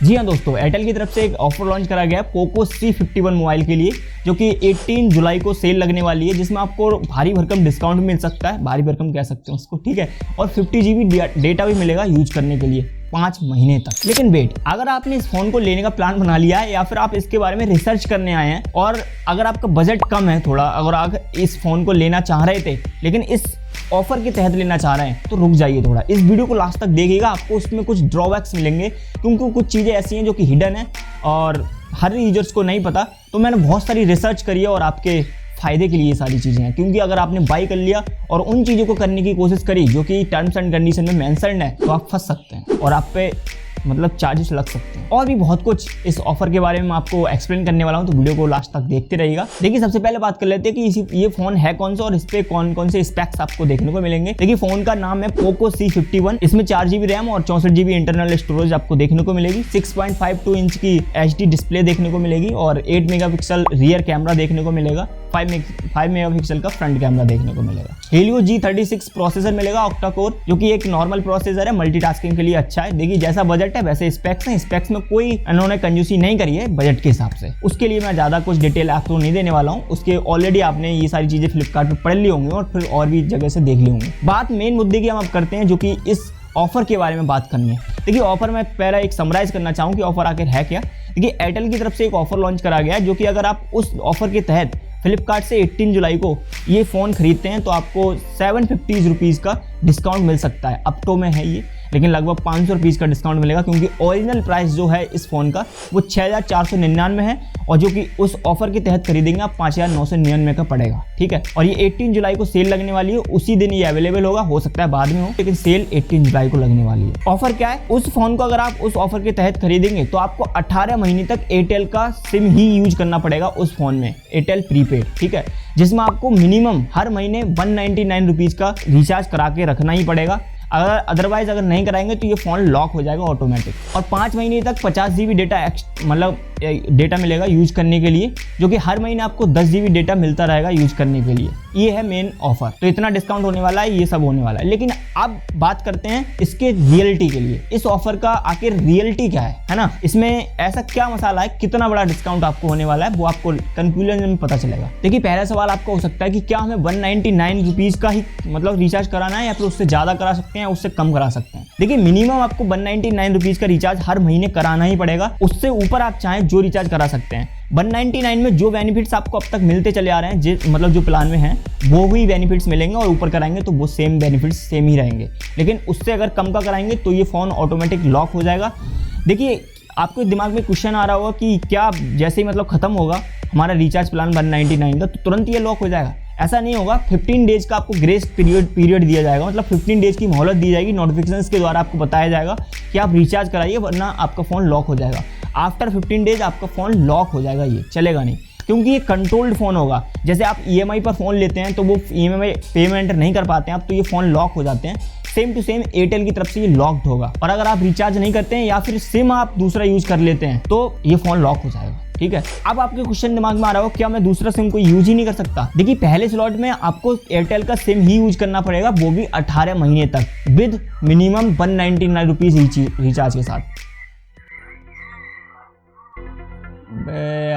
जी हाँ दोस्तों, एयरटेल की तरफ से एक ऑफर लॉन्च करा गया है पोको C51 मोबाइल के लिए, जो कि 18 जुलाई को सेल लगने वाली है, जिसमें आपको भारी भरकम डिस्काउंट मिल सकता है, भारी भरकम कह सकते हैं उसको, ठीक है। और 50 GB डेटा भी मिलेगा यूज करने के लिए 5 महीने तक। लेकिन वेट, अगर आपने इस फोन को लेने का प्लान बना लिया है या फिर आप इसके बारे में रिसर्च करने आए हैं और अगर आपका बजट कम है थोड़ा, अगर आप इस फोन को लेना चाह रहे थे लेकिन इस ऑफर के तहत लेना चाह रहे हैं, तो रुक जाइए थोड़ा, इस वीडियो को लास्ट तक देखिएगा। आपको उसमें कुछ ड्रॉबैक्स मिलेंगे क्योंकि कुछ चीज़ें ऐसी हैं जो कि हिडन है और हर यूजर्स को नहीं पता। तो मैंने बहुत सारी रिसर्च करी है और आपके फायदे के लिए ये सारी चीज़ें हैं, क्योंकि अगर आपने बाई कर लिया और उन चीज़ों को करने की कोशिश करी जो कि टर्म्स एंड कंडीशन में मेंशन्ड है, तो आप फंस सकते हैं और आप पे मतलब चार्जेस लग सकते हैं। और भी बहुत कुछ इस ऑफर के बारे में मैं आपको एक्सप्लेन करने वाला हूं, तो वीडियो को लास्ट तक देखते रहिएगा। देखिए, सबसे पहले बात कर लेते हैं कि ये फोन है कौन सा और इस पे कौन कौन से स्पेक्स आपको देखने को मिलेंगे। देखिए, फोन का नाम है पोको C51। इसमें 4 GB रैम और 64 GB इंटरनल स्टोरेज आपको देखने को मिलेगी। 6.52 इंच की HD डिस्प्ले देखने को मिलेगी और 8 मेगापिक्सल रियर कैमरा देखने को मिलेगा। 5 मेगापिक्सल का फ्रंट कैमरा देखने को मिलेगा। Helio G36 प्रोसेसर मिलेगा ऑक्टा कोर, जो कि एक नॉर्मल प्रोसेसर है, मल्टीटास्किंग के लिए अच्छा है। देखिए, जैसा बजट है वैसे स्पेक्स हैं, स्पेक्स में कोई इन्होंने कंजूसी नहीं करी है बजट के हिसाब से। उसके लिए मैं ज़्यादा कुछ डिटेल आपको नहीं देने वाला हूँ, उसके ऑलरेडी आपने ये सारी चीज़ें फ्लिपकार्ट पर पढ़ ली होंगी और फिर और भी जगह से देख ली होंगी। बात मेन मुद्दे की हम अब करते हैं, जो कि इस ऑफर के बारे में बात करनी है। देखिए, ऑफर में पहला एक समराइज करना चाहूँ कि ऑफर आखिर है क्या। देखिए, एयरटेल की तरफ से एक ऑफर लॉन्च करा गया है, जो कि अगर आप उस ऑफर के तहत फ्लिपकार्ट से 18 जुलाई को ये फ़ोन खरीदते हैं तो आपको 750 रुपीज़ का डिस्काउंट मिल सकता है। अप टू में है ये, लेकिन लगभग 500 रुपीज़ का डिस्काउंट मिलेगा, क्योंकि ओरिजिनल प्राइस जो है इस फ़ोन का वो 6499 है और जो कि उस ऑफर के तहत खरीदेंगे आप 5999 का पड़ेगा, ठीक है। और ये 18 जुलाई को सेल लगने वाली है, उसी दिन ये अवेलेबल होगा, हो सकता है बाद में हो, लेकिन सेल 18 जुलाई को लगने वाली है। ऑफर क्या है, उस फोन को अगर आप उस ऑफर के तहत खरीदेंगे तो आपको 18 महीने तक एयरटेल का सिम ही यूज करना पड़ेगा उस फोन में, एयरटेल प्रीपेड, ठीक है, जिसमें आपको मिनिमम हर महीने 199 रुपीज़ का रिचार्ज करा के रखना ही पड़ेगा। अदरवाइज अगर नहीं कराएंगे तो ये फ़ोन लॉक हो जाएगा ऑटोमेटिक। और 5 महीने तक 50 GB डेटा मतलब डेटा मिलेगा यूज करने के लिए, जो कि हर महीने आपको 10 GB डेटा मिलता रहेगा यूज करने के लिए। ये है मेन ऑफर। तो इतना डिस्काउंट होने वाला है, ये सब होने वाला है। लेकिन अब बात करते हैं इसके रियलिटी के लिए, इस ऑफर का आखिर रियलिटी क्या है ना, इसमें ऐसा क्या मसाला है, कितना बड़ा डिस्काउंट आपको होने वाला है, वो आपको कंक्लूजन में पता चलेगा। देखिए, पहला सवाल आपका हो सकता है कि क्या हमें 199 रुपीज़ का ही मतलब रिचार्ज कराना है या फिर उससे ज़्यादा करा सकते हैं, उससे कम करा सकते हैं। देखिए, मिनिमम आपको 199 रुपीज़ का रिचार्ज हर महीने कराना ही पड़ेगा। उससे ऊपर आप चाहें जो रिचार्ज करा सकते हैं। 199 में जो बेनिफिट्स आपको अब तक मिलते चले आ रहे हैं, मतलब जो प्लान में हैं, वो ही बेनिफिट्स मिलेंगे और ऊपर कराएंगे तो वो सेम बेनिफिट्स सेम ही रहेंगे। लेकिन उससे अगर कम का कराएंगे तो ये फ़ोन ऑटोमेटिक लॉक हो जाएगा। देखिए, आपके दिमाग में क्वेश्चन आ रहा होगा कि क्या जैसे ही मतलब ख़त्म होगा हमारा रिचार्ज प्लान 199 का तो तुरंत ये लॉक हो जाएगा? ऐसा नहीं होगा। 15 डेज का आपको ग्रेस पीरियड दिया जाएगा, मतलब 15 डेज की मोहलत दी जाएगी। नोटिफिकेशंस के द्वारा आपको बताया जाएगा कि आप रिचार्ज कराइए वरना आपका फ़ोन लॉक हो जाएगा। आफ्टर 15 डेज आपका फ़ोन लॉक हो जाएगा, ये चलेगा नहीं, क्योंकि ये कंट्रोल्ड फ़ोन होगा। जैसे आप EMI पर फ़ोन लेते हैं तो वो EMI पेमेंट नहीं कर पाते हैं आप, तो ये फ़ोन लॉक हो जाते हैं। सेम टू सेम एयरटेल की तरफ से ये लॉक्ड होगा। और अगर आप रिचार्ज नहीं करते हैं या फिर सिम आप दूसरा यूज कर लेते हैं तो ये फ़ोन लॉक हो जाएगा, ठीक है। अब आपके क्वेश्चन दिमाग में आ रहा हो, क्या मैं दूसरा सिम को यूज ही नहीं कर सकता? देखिए, पहले स्लॉट में आपको एयरटेल का सिम ही यूज करना पड़ेगा, वो भी 18 महीने तक विद मिनिमम 199 रुपीज़ रिचार्ज के साथ।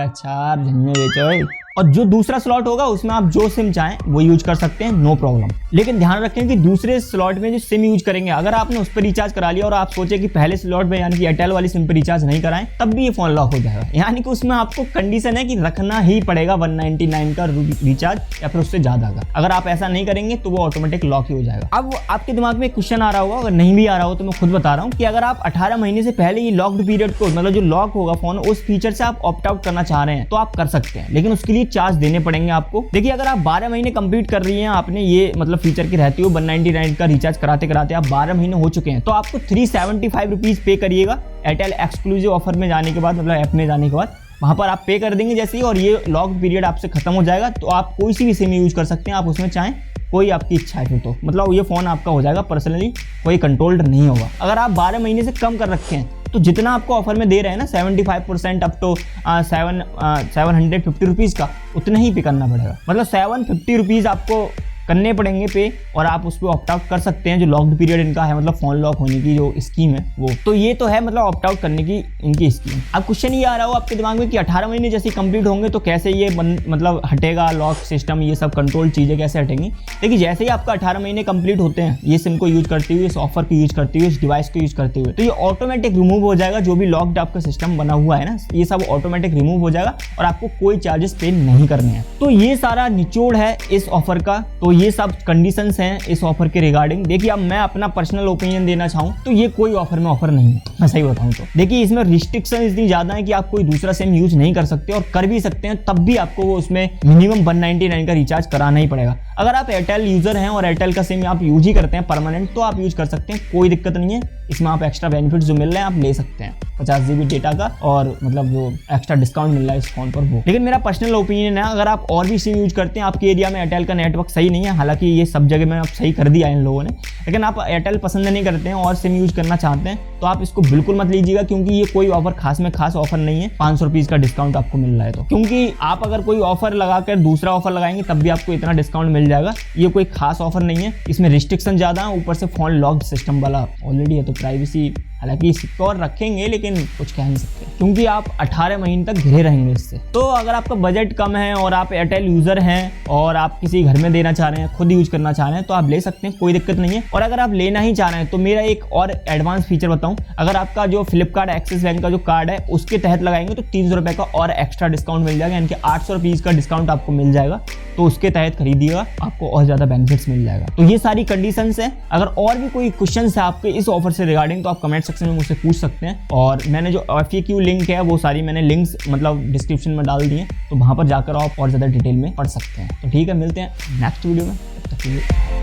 अच्छा, झन्ने बेचो। और जो दूसरा स्लॉट होगा उसमें आप जो सिम चाहें वो यूज कर सकते हैं, नो प्रॉब्लम। लेकिन ध्यान रखें कि दूसरे स्लॉट में जो सिम यूज करेंगे, अगर आपने उस पर रिचार्ज करा लिया और आप सोचे कि पहले स्लॉट में यानी कि एयरटेल वाली सिम पर रिचार्ज नहीं कराएं, तब भी ये फोन लॉक हो जाएगा। यानी कि उसमें आपको कंडीशन है कि रखना ही पड़ेगा 199 का रिचार्ज या फिर उससे ज्यादा का। अगर आप ऐसा नहीं करेंगे तो वो ऑटोमेटिक लॉक ही हो जाएगा। अब आपके दिमाग में क्वेश्चन आ रहा होगा, अगर नहीं भी आ रहा हो तो मैं खुद बता रहा हूँ कि अगर आप 18 महीने से पहले ये लॉक्ड पीरियड को, मतलब जो लॉक होगा फोन, उस फीचर से आप ऑप्ट आउट करना चाह रहे हैं तो आप कर सकते हैं, लेकिन उसके लिए चार्ज देने पड़ेंगे आपको। देखिए, अगर आप 12 महीने कंप्लीट कर रही हैं, आपने ये मतलब फीचर की रहती हो 199 का रिचार्ज कराते कराते आप 12 महीने हो चुके हैं, तो आपको 375 रुपीज़ पे करिएगा एयरटेल एक्सक्लूसिव ऑफर में जाने के बाद, मतलब ऐप में जाने के बाद वहाँ पर आप पे कर देंगे जैसे ही, और ये लॉक पीरियड आपसे खत्म हो जाएगा। तो आप कोई सी भी सिम यूज कर सकते हैं, आप उसमें चाहें, कोई आपकी इच्छा है फिर तो, मतलब ये फ़ोन आपका हो जाएगा पर्सनली, कोई कंट्रोल्ड नहीं होगा। अगर आप 12 महीने से कम कर रखे हैं तो जितना आपको ऑफर में दे रहे हैं ना 75% अप टू 750 रुपीज़ का, उतना ही पे करना पड़ेगा। मतलब 750 रुपीज़ आपको करने पड़ेंगे पे, और आप उस पर ऑप्ट आउट कर सकते हैं जो लॉक्ड पीरियड इनका है, मतलब फोन लॉक होने की जो स्कीम है वो। तो ये तो है मतलब ऑप्ट आउट करने की इनकी स्कीम। अब क्वेश्चन ये आ रहा हो आपके दिमाग में कि 18 महीने जैसे कंप्लीट होंगे तो कैसे ये मतलब हटेगा लॉक सिस्टम, ये सब कंट्रोल चीज़ें कैसे हटेंगी। देखिए जैसे ही आपका 18 महीने कंप्लीट होते हैं ये सिम को यूज करते हुए, इस ऑफर को यूज करते हुए, इस डिवाइस को यूज करते हुए, तो ये ऑटोमेटिक रिमूव हो जाएगा। जो भी लॉक्ड आपका सिस्टम बना हुआ है ना, ये सब ऑटोमेटिक रिमूव हो जाएगा और आपको कोई चार्जेस पे नहीं करने हैं। तो ये सारा निचोड़ है इस ऑफर का। तो ये सब कंडीशंस हैं इस ऑफर के रिगार्डिंग। देखिए अब मैं अपना पर्सनल ओपिनियन देना चाहूँ तो ये कोई ऑफर में ऑफर नहीं है, मैं सही बताऊँ तो। देखिए इसमें रिस्ट्रिक्शन इतनी ज्यादा है कि आप कोई दूसरा सिम यूज नहीं कर सकते, और कर भी सकते हैं तब भी आपको वो उसमें मिनिमम 199 का रिचार्ज कराना ही पड़ेगा। अगर आप एयरटेल यूजर हैं और एयरटेल का सिम आप यूज ही करते हैं परमानेंट, तो आप यूज कर सकते हैं, कोई दिक्कत नहीं है। इसमें आप एक्स्ट्रा बेनिफिट्स जो मिल रहे हैं आप ले सकते हैं, 50 GB डेटा का, और मतलब जो एक्स्ट्रा डिस्काउंट मिल रहा है इस फोन पर वो। लेकिन मेरा पर्सनल ओपिनियन है, अगर आप और भी सिम यूज करते हैं, आपके एरिया में एयरटेल का नेटवर्क सही नहीं है, हालांकि ये सब जगह में अब सही कर दिया है इन लोगों ने, लेकिन आप एयरटेल पसंद नहीं करते हैं और सिम यूज करना चाहते हैं, तो आप इसको बिल्कुल मत लीजिएगा, क्योंकि ये कोई ऑफर खास में खास ऑफर नहीं है। 500 रुपीज का डिस्काउंट आपको मिल रहा है तो, क्योंकि आप अगर कोई ऑफर लगाकर दूसरा ऑफर लगाएंगे तब भी आपको इतना डिस्काउंट मिल जाएगा। ये कोई खास ऑफर नहीं है, इसमें रिस्ट्रिक्शन ज्यादा है, ऊपर से फोन लॉक्ड सिस्टम वाला ऑलरेडी है, तो प्राइवेसी हालांकि सिक्योर रखेंगे लेकिन कुछ कह नहीं सकते, क्योंकि आप 18 महीने तक घिरे रहेंगे इससे। तो अगर आपका बजट कम है और आप एयरटेल यूजर हैं और आप किसी घर में देना चाह रहे हैं, खुद यूज करना चाह रहे हैं, तो आप ले सकते हैं, कोई दिक्कत नहीं है। और अगर आप लेना ही चाह रहे हैं तो मेरा एक और एडवांस फीचर बताऊं, अगर आपका जो फ्लिपकार्ट एक्सिस बैंक का जो कार्ड है उसके तहत लगाएंगे तो 300 रुपए का और एक्स्ट्रा डिस्काउंट मिल जाएगा, यानी कि 800 रुपीज का डिस्काउंट आपको मिल जाएगा। तो उसके तहत खरीदिएगा, आपको और ज्यादा बेनिफिट्स मिल जाएगा। तो ये सारी कंडीशंस है। अगर और भी कोई क्वेश्चन है आपके इस ऑफर से रिगार्डिंग तो आप कमेंट सेक्शन में मुझसे पूछ सकते हैं, और मैंने जो FAQ लिंक है वो सारी मैंने लिंक्स मतलब डिस्क्रिप्शन में डाल दी हैं, तो वहां पर जाकर आप और ज्यादा डिटेल में पढ़ सकते हैं। तो ठीक है, मिलते हैं नेक्स्ट वीडियो में, तब तक के लिए।